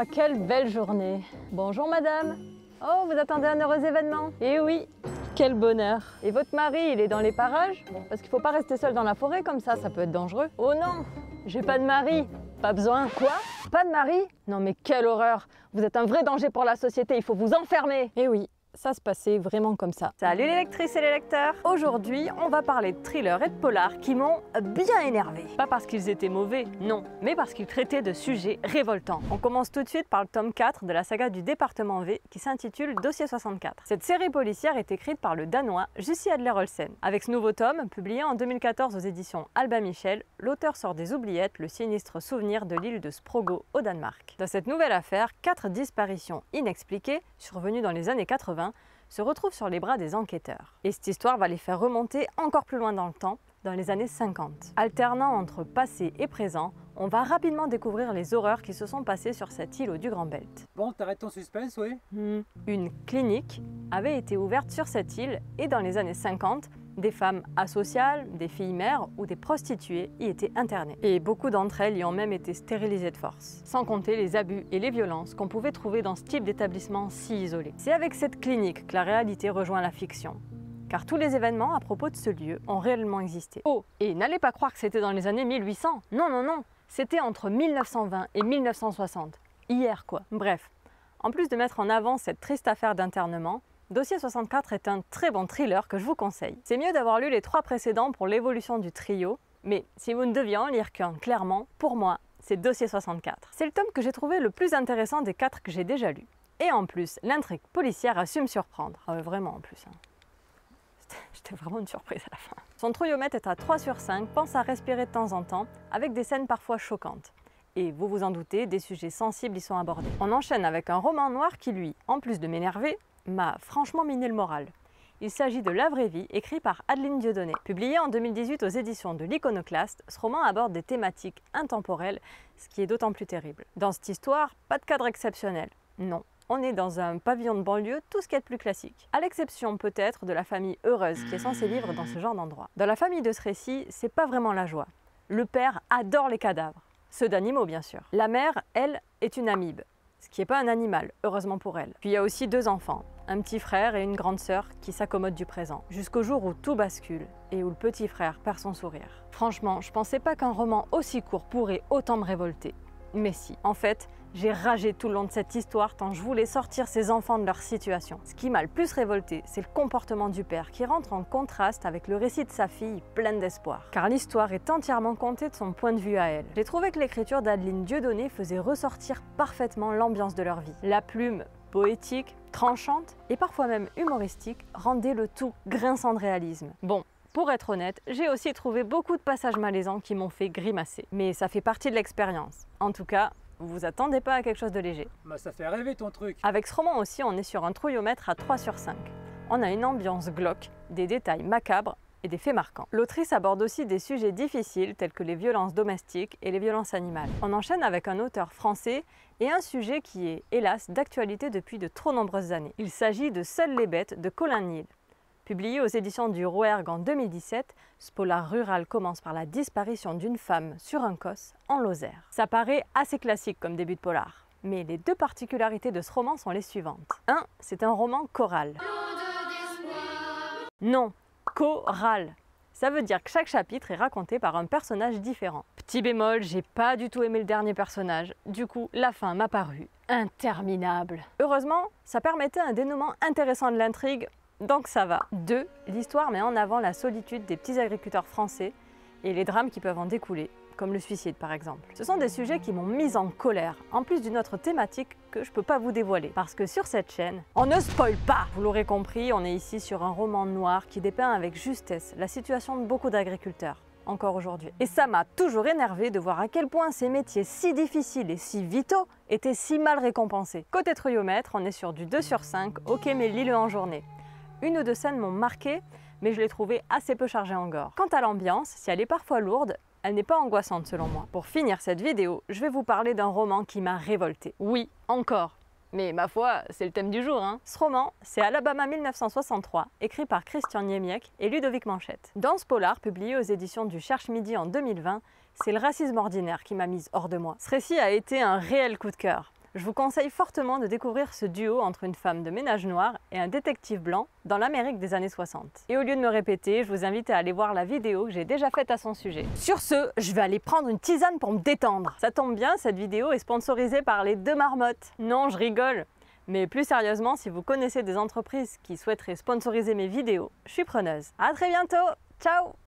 Ah, quelle belle journée! Bonjour madame! Oh, vous attendez un heureux événement? Eh oui! Quel bonheur! Et votre mari, il est dans les parages? Parce qu'il faut pas rester seul dans la forêt comme ça peut être dangereux. Oh non! J'ai pas de mari! Pas besoin! Quoi? Pas de mari? Non mais quelle horreur! Vous êtes un vrai danger pour la société, il faut vous enfermer! Eh oui! Ça se passait vraiment comme ça. Salut les lectrices et les lecteurs! Aujourd'hui, on va parler de thrillers et de polars qui m'ont bien énervé. Pas parce qu'ils étaient mauvais, non, mais parce qu'ils traitaient de sujets révoltants. On commence tout de suite par le tome 4 de la saga du département V qui s'intitule Dossier 64. Cette série policière est écrite par le Danois Jussi Adler-Olsen. Avec ce nouveau tome, publié en 2014 aux éditions Albin Michel, l'auteur sort des oubliettes le sinistre souvenir de l'île de Sprogo au Danemark. Dans cette nouvelle affaire, 4 disparitions inexpliquées, survenues dans les années 80, se retrouvent sur les bras des enquêteurs. Et cette histoire va les faire remonter encore plus loin dans le temps, dans les années 50. Alternant entre passé et présent, on va rapidement découvrir les horreurs qui se sont passées sur cette île du Grand Belt. Bon, t'arrêtes ton suspense, oui? Une clinique avait été ouverte sur cette île et dans les années 50, des femmes asociales, des filles mères ou des prostituées y étaient internées. Et beaucoup d'entre elles y ont même été stérilisées de force. Sans compter les abus et les violences qu'on pouvait trouver dans ce type d'établissement si isolé. C'est avec cette clinique que la réalité rejoint la fiction. Car tous les événements à propos de ce lieu ont réellement existé. Oh, et n'allez pas croire que c'était dans les années 1800. Non, non, non. C'était entre 1920 et 1960. Hier, quoi. Bref. En plus de mettre en avant cette triste affaire d'internement, Dossier 64 est un très bon thriller que je vous conseille. C'est mieux d'avoir lu les 3 précédents pour l'évolution du trio, mais si vous ne deviez en lire qu'un, clairement, pour moi, c'est Dossier 64. C'est le tome que j'ai trouvé le plus intéressant des 4 que j'ai déjà lus. Et en plus, l'intrigue policière a su me surprendre. Ah ouais, vraiment en plus. J'étais vraiment une surprise à la fin. Son trouillomètre est à 3 sur 5, pense à respirer de temps en temps, avec des scènes parfois choquantes. Et vous vous en doutez, des sujets sensibles y sont abordés. On enchaîne avec un roman noir qui, lui, en plus de m'énerver, m'a franchement miné le moral. Il s'agit de La vraie vie, écrit par Adeline Dieudonné. Publié en 2018 aux éditions de l'Iconoclaste, ce roman aborde des thématiques intemporelles, ce qui est d'autant plus terrible. Dans cette histoire, pas de cadre exceptionnel. Non, on est dans un pavillon de banlieue, tout ce qui est de plus classique. À l'exception peut-être de la famille heureuse qui est censée vivre dans ce genre d'endroit. Dans la famille de ce récit, c'est pas vraiment la joie. Le père adore les cadavres, ceux d'animaux bien sûr. La mère, elle, est une amibe, ce qui n'est pas un animal, heureusement pour elle. Puis il y a aussi 2 enfants, un petit frère et une grande sœur qui s'accommodent du présent, jusqu'au jour où tout bascule et où le petit frère perd son sourire. Franchement, je pensais pas qu'un roman aussi court pourrait autant me révolter. Mais si, en fait, j'ai ragé tout le long de cette histoire tant je voulais sortir ces enfants de leur situation. Ce qui m'a le plus révolté, c'est le comportement du père qui rentre en contraste avec le récit de sa fille pleine d'espoir. Car l'histoire est entièrement contée de son point de vue à elle. J'ai trouvé que l'écriture d'Adeline Dieudonné faisait ressortir parfaitement l'ambiance de leur vie. La plume poétique, tranchante et parfois même humoristique rendait le tout grinçant de réalisme. Bon, pour être honnête, j'ai aussi trouvé beaucoup de passages malaisants qui m'ont fait grimacer. Mais ça fait partie de l'expérience. En tout cas, vous vous attendez pas à quelque chose de léger. Bah ça fait rêver ton truc. Avec ce roman aussi, on est sur un trouillomètre à 3 sur 5. On a une ambiance glauque, des détails macabres et des faits marquants. L'autrice aborde aussi des sujets difficiles tels que les violences domestiques et les violences animales. On enchaîne avec un auteur français et un sujet qui est, hélas, d'actualité depuis de trop nombreuses années. Il s'agit de Seules les bêtes de Colin Neal. Publié aux éditions du Rouergue en 2017, ce polar rural commence par la disparition d'une femme sur un cos en Lozère. Ça paraît assez classique comme début de polar, mais les 2 particularités de ce roman sont les suivantes. 1. C'est un roman choral. Non, choral. Ça veut dire que chaque chapitre est raconté par un personnage différent. Petit bémol, j'ai pas du tout aimé le dernier personnage, du coup la fin m'a paru interminable. Heureusement, ça permettait un dénouement intéressant de l'intrigue, donc ça va. 2. L'histoire met en avant la solitude des petits agriculteurs français et les drames qui peuvent en découler, comme le suicide par exemple. Ce sont des sujets qui m'ont mise en colère, en plus d'une autre thématique que je peux pas vous dévoiler. Parce que sur cette chaîne, on ne spoil pas! Vous l'aurez compris, on est ici sur un roman noir qui dépeint avec justesse la situation de beaucoup d'agriculteurs, encore aujourd'hui. Et ça m'a toujours énervé de voir à quel point ces métiers si difficiles et si vitaux étaient si mal récompensés. Côté trouillomètre, on est sur du 2 sur 5, ok mais lis-le en journée. 1 ou 2 scènes m'ont marqué, mais je l'ai trouvé assez peu chargé en gore. Quant à l'ambiance, si elle est parfois lourde, elle n'est pas angoissante selon moi. Pour finir cette vidéo, je vais vous parler d'un roman qui m'a révolté. Oui, encore. Mais ma foi, c'est le thème du jour, hein. Ce roman, c'est Alabama 1963, écrit par Christian Niemiec et Ludovic Manchette. Dans ce polar, publié aux éditions du Cherche Midi en 2020, c'est le racisme ordinaire qui m'a mise hors de moi. Ce récit a été un réel coup de cœur. Je vous conseille fortement de découvrir ce duo entre une femme de ménage noir et un détective blanc dans l'Amérique des années 60. Et au lieu de me répéter, je vous invite à aller voir la vidéo que j'ai déjà faite à son sujet. Sur ce, je vais aller prendre une tisane pour me détendre. Ça tombe bien, cette vidéo est sponsorisée par les deux marmottes. Non, je rigole. Mais plus sérieusement, si vous connaissez des entreprises qui souhaiteraient sponsoriser mes vidéos, je suis preneuse. À très bientôt. Ciao!